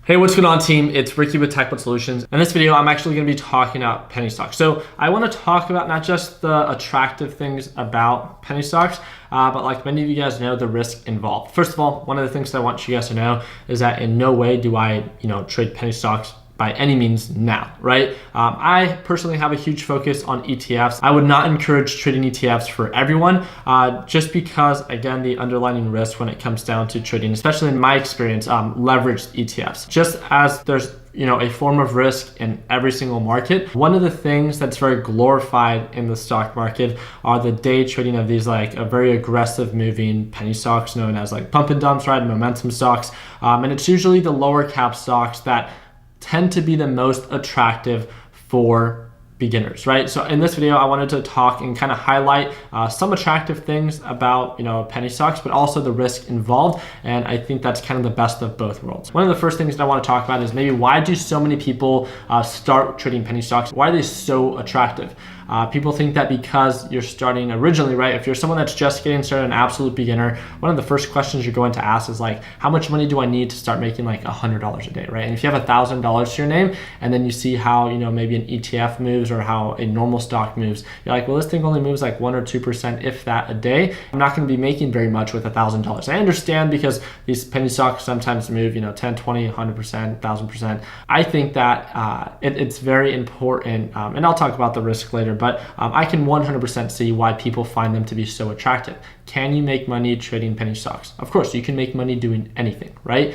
Hey, what's going on, team? It's Ricky with TechBot Solutions. In this video, I'm actually going to be talking about penny stocks. So I want to talk about not just the attractive things about penny stocks, but like many of you guys know, the risk involved. First of all, one of the things that I want you guys to know is that in no way do I, trade penny stocks by any means now, right? I personally have a huge focus on ETFs. I would not encourage trading ETFs for everyone, just because, again, the underlying risk when it comes down to trading, especially in my experience, leveraged ETFs. Just as there's a form of risk in every single market, one of the things that's very glorified in the stock market are the day trading of these like a very aggressive moving penny stocks known as like pump and dumps, right? Momentum stocks. And it's usually the lower cap stocks that tend to be the most attractive for beginners, right? So in this video, I wanted to talk and kind of highlight some attractive things about, penny stocks, but also the risk involved. And I think that's kind of the best of both worlds. One of the first things that I want to talk about is maybe why do so many people start trading penny stocks? Why are they so attractive? People think that because you're starting originally, right? If you're someone that's just getting started, an absolute beginner, one of the first questions you're going to ask is like, how much money do I need to start making like $100 a day, right? And if you have $1,000 to your name and then you see how, maybe an ETF moves or how a normal stock moves, you're like, well, this thing only moves like 1 or 2%, if that, a day. I'm not going to be making very much with $1,000. I understand because these penny stocks sometimes move, 10, 20, 100%, 1,000%. I think that it's very important, and I'll talk about the risk later, but I can 100% see why people find them to be so attractive. Can you make money trading penny stocks? Of course, you can make money doing anything, right?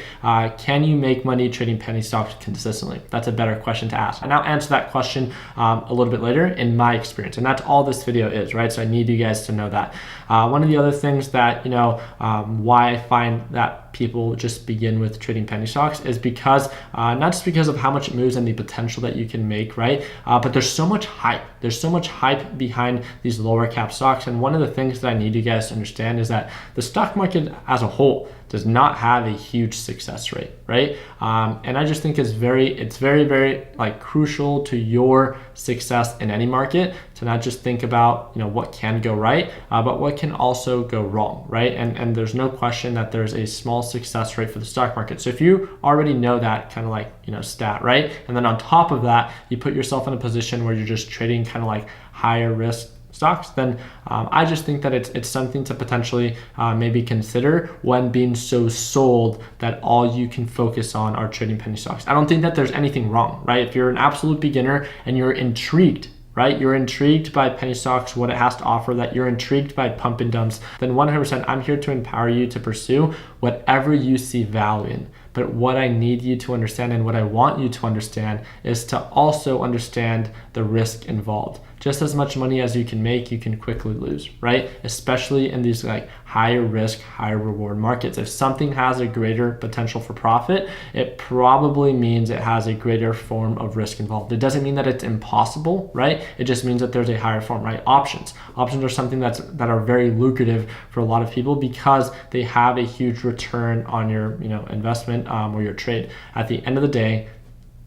Can you make money trading penny stocks consistently? That's a better question to ask. And I'll answer that question a little bit later in my experience. And that's all this video is, right? So I need you guys to know that. One of the other things that, why I find that people just begin with trading penny stocks is because, not just because of how much it moves and the potential that you can make, right? But there's so much hype. There's so much hype behind these lower cap stocks. And one of the things that I need you guys to understand is that the stock market as a whole does not have a huge success rate, right? And I just think it's very, very like crucial to your success in any market to not just think about, what can go right, but what can also go wrong, right? And there's no question that there's a small success rate for the stock market. So if you already know that kind of like, stat, right? And then on top of that, you put yourself in a position where you're just trading kind of like higher risk stocks, then I just think that it's something to potentially maybe consider when being so sold that all you can focus on are trading penny stocks. I don't think that there's anything wrong, right? If you're an absolute beginner and you're intrigued, right? You're intrigued by penny stocks, what it has to offer, that you're intrigued by pump and dumps, then 100% I'm here to empower you to pursue whatever you see value in. But what I need you to understand and what I want you to understand is to also understand the risk involved. Just as much money as you can make, you can quickly lose, right? Especially in these like higher risk, higher reward markets. If something has a greater potential for profit, it probably means it has a greater form of risk involved. It doesn't mean that it's impossible, right? It just means that there's a higher form, right? Options are something that are very lucrative for a lot of people because they have a huge return on your, investment or your trade. At the end of the day,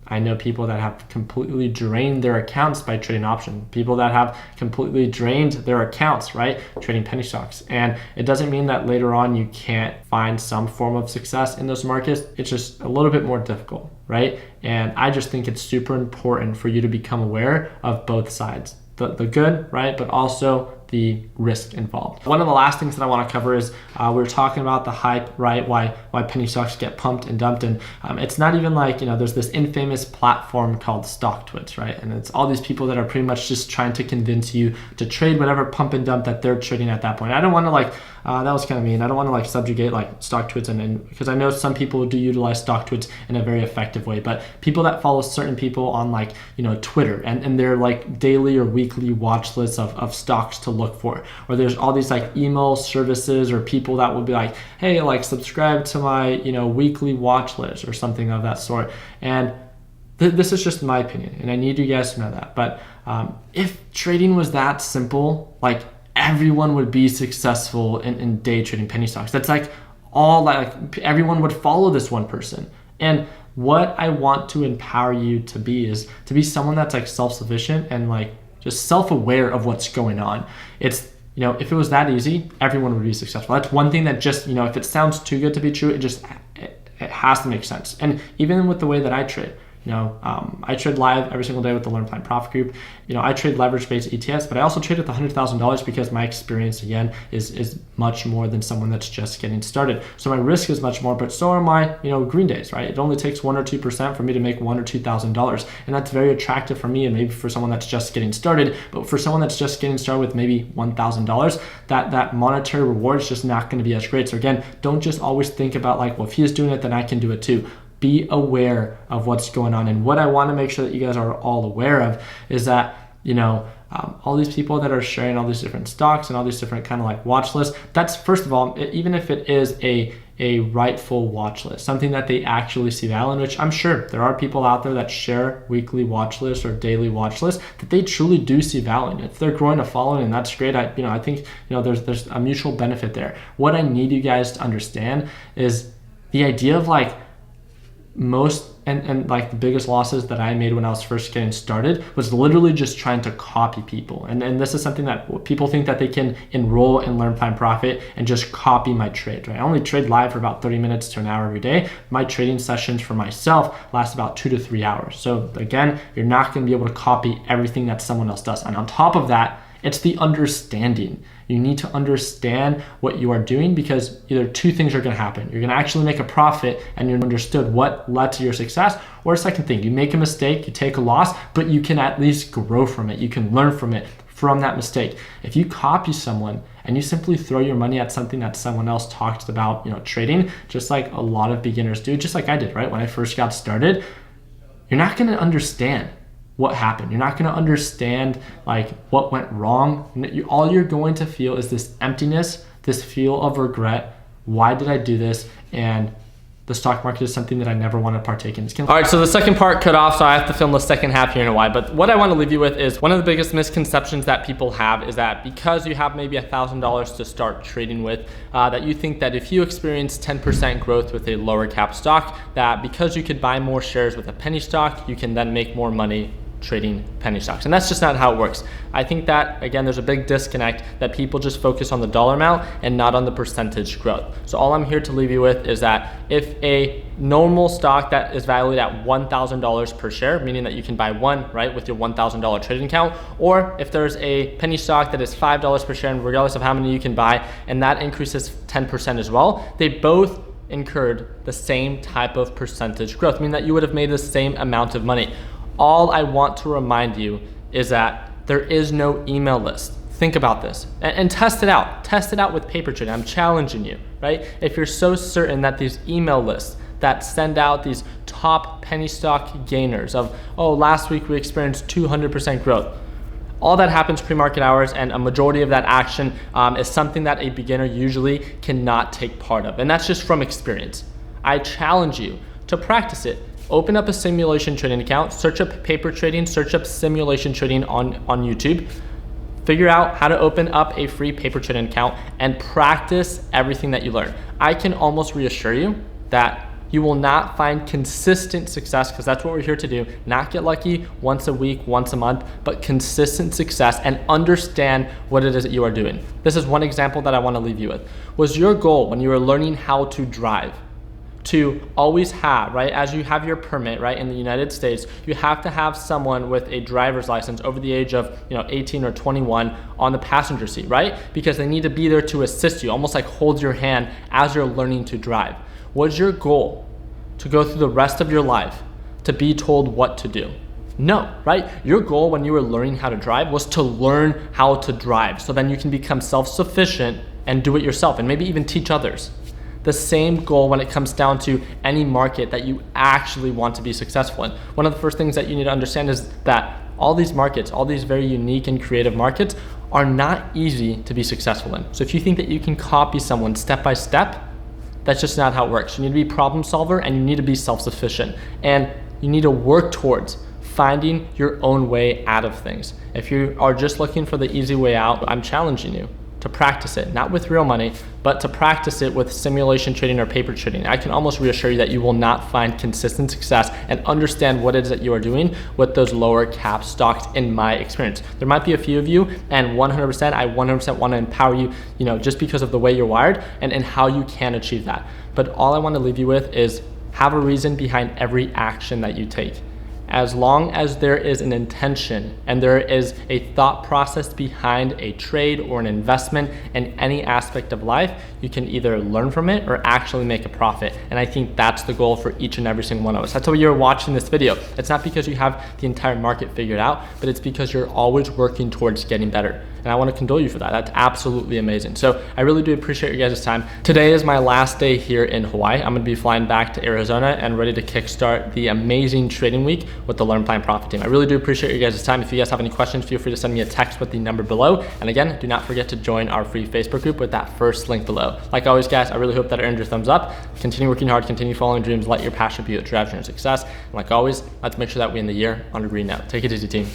I know people that have completely drained their accounts by trading options, people that have completely drained their accounts, right? Trading penny stocks. And it doesn't mean that later on you can't find some form of success in those markets. It's just a little bit more difficult, right? And I just think it's super important for you to become aware of both sides, the good, right? But also the risk involved. One of the last things that I want to cover is we were talking about the hype, right? Why penny stocks get pumped and dumped. And it's not even like, there's this infamous platform called StockTwits, right? And it's all these people that are pretty much just trying to convince you to trade whatever pump and dump that they're trading at that point. I don't want to that was kind of mean. I don't want to subjugate StockTwits and because I know some people do utilize StockTwits in a very effective way, but people that follow certain people on Twitter and their daily or weekly watch lists of stocks to look for, or there's all these email services or people that will be like, hey, subscribe to my weekly watch list or something of that sort. And this is just my opinion, and I need you guys to know that. But if trading was that simple, everyone would be successful in day trading penny stocks. That's everyone would follow this one person. And what I want to empower you to be is to be someone that's self-sufficient and just self-aware of what's going on. It's, if it was that easy, everyone would be successful. That's one thing that just, if it sounds too good to be true, it just It has to make sense. And even with the way that I trade, I trade live every single day with the Learn Plan Profit Group. I trade leverage-based ETFs, but I also trade with $100,000 because my experience, again, is much more than someone that's just getting started. So my risk is much more, but so are my, green days, right? It only takes 1 or 2% for me to make $1,000 or $2,000. And that's very attractive for me and maybe for someone that's just getting started. But for someone that's just getting started with maybe $1,000, that monetary reward is just not going to be as great. So again, don't just always think about like, well, if he's doing it, then I can do it too. Be aware of what's going on. And what I want to make sure that you guys are all aware of is that, all these people that are sharing all these different stocks and all these different kind of like watch lists, that's, first of all, even if it is a rightful watch list, something that they actually see value in, which I'm sure there are people out there that share weekly watch lists or daily watch lists that they truly do see value in. If they're growing a following, and that's great, I think there's a mutual benefit there. What I need you guys to understand is the idea of like, most and like the biggest losses that I made when I was first getting started was literally just trying to copy people. And this is something that people think that they can enroll and Learn Plan Profit and just copy my trade, right? I only trade live for about 30 minutes to an hour every day. My trading sessions for myself last about 2 to 3 hours. So again, you're not going to be able to copy everything that someone else does. And on top of that, it's the understanding. You need to understand what you are doing because either two things are going to happen. You're going to actually make a profit and you understood what led to your success. Or a second thing, you make a mistake, you take a loss, but you can at least grow from it. You can learn from it, from that mistake. If you copy someone and you simply throw your money at something that someone else talked about, trading, just like a lot of beginners do, just like I did, right? When I first got started, you're not going to understand what happened. You're not going to understand like what went wrong. All you're going to feel is this emptiness, this feel of regret. Why did I do this? And the stock market is something that I never want to partake in. All right, so the second part cut off, so I have to film the second half here in a while. But what I want to leave you with is one of the biggest misconceptions that people have is that because you have maybe $1,000 to start trading with, that you think that if you experience 10% growth with a lower cap stock, that because you could buy more shares with a penny stock, you can then make more money trading penny stocks. And that's just not how it works. I think that, again, there's a big disconnect that people just focus on the dollar amount and not on the percentage growth. So all I'm here to leave you with is that if a normal stock that is valued at $1,000 per share, meaning that you can buy one, right, with your $1,000 trading account, or if there's a penny stock that is $5 per share, and regardless of how many you can buy, and that increases 10% as well, they both incurred the same type of percentage growth, meaning that you would have made the same amount of money. All I want to remind you is that there is no email list. Think about this and test it out. Test it out with paper trading. I'm challenging you, right? If you're so certain that these email lists that send out these top penny stock gainers of, oh, last week we experienced 200% growth. All that happens pre-market hours, and a majority of that action is something that a beginner usually cannot take part of. And that's just from experience. I challenge you to practice it. Open up a simulation trading account, search up paper trading, search up simulation trading on YouTube, figure out how to open up a free paper trading account and practice everything that you learn. I can almost reassure you that you will not find consistent success, because that's what we're here to do, not get lucky once a week, once a month, but consistent success and understand what it is that you are doing. This is one example that I want to leave you with. Was your goal when you were learning how to drive to always have, right, as you have your permit, right, in the United States, you have to have someone with a driver's license over the age of 18 or 21 on the passenger seat, right? Because they need to be there to assist you, almost like hold your hand as you're learning to drive. Was your goal to go through the rest of your life to be told what to do? No, right? Your goal when you were learning how to drive was to learn how to drive, so then you can become self-sufficient and do it yourself and maybe even teach others. The same goal when it comes down to any market that you actually want to be successful in. One of the first things that you need to understand is that all these markets, all these very unique and creative markets, are not easy to be successful in. So if you think that you can copy someone step by step, that's just not how it works. You need to be a problem solver and you need to be self-sufficient. And you need to work towards finding your own way out of things. If you are just looking for the easy way out, I'm challenging you to practice it, not with real money, but to practice it with simulation trading or paper trading. I can almost reassure you that you will not find consistent success and understand what it is that you are doing with those lower cap stocks, in my experience. There might be a few of you, and 100%, I 100% want to empower you, just because of the way you're wired and how you can achieve that. But all I want to leave you with is have a reason behind every action that you take. As long as there is an intention and there is a thought process behind a trade or an investment in any aspect of life, you can either learn from it or actually make a profit. And I think that's the goal for each and every single one of us. That's why you're watching this video. It's not because you have the entire market figured out, but it's because you're always working towards getting better. And I want to condole you for that. That's absolutely amazing. So I really do appreciate you guys' time. Today is my last day here in Hawaii. I'm going to be flying back to Arizona and ready to kickstart the amazing trading week with the Learn, Plan, Profit team. I really do appreciate you guys' time. If you guys have any questions, feel free to send me a text with the number below. And again, do not forget to join our free Facebook group with that first link below. Like always, guys, I really hope that it earned your thumbs up. Continue working hard, continue following dreams, let your passion be what drives your success. And like always, let's make sure that we end the year on a green note. Take it easy, team.